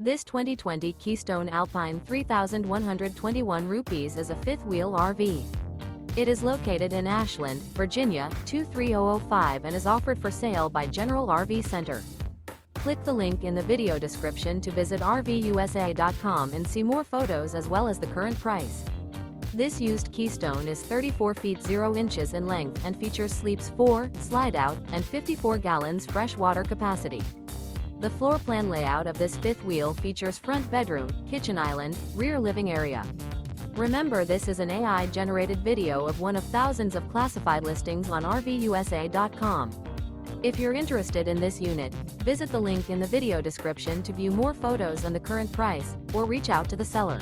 This 2020 Keystone Alpine 3,121 rupees is a fifth-wheel RV. It is located in Ashland, Virginia, 23005 and is offered for sale by General RV Center. Click the link in the video description to visit RVUSA.com and see more photos as well as the current price. This used Keystone is 34 feet 0 inches in length and features sleeps 4, Slideout, and 54 gallons fresh water capacity. The floor plan layout of this fifth wheel features front bedroom, kitchen island, rear living area. Remember, this is an AI-generated video of one of thousands of classified listings on RVUSA.com. If you're interested in this unit, visit the link in the video description to view more photos and the current price, or reach out to the seller.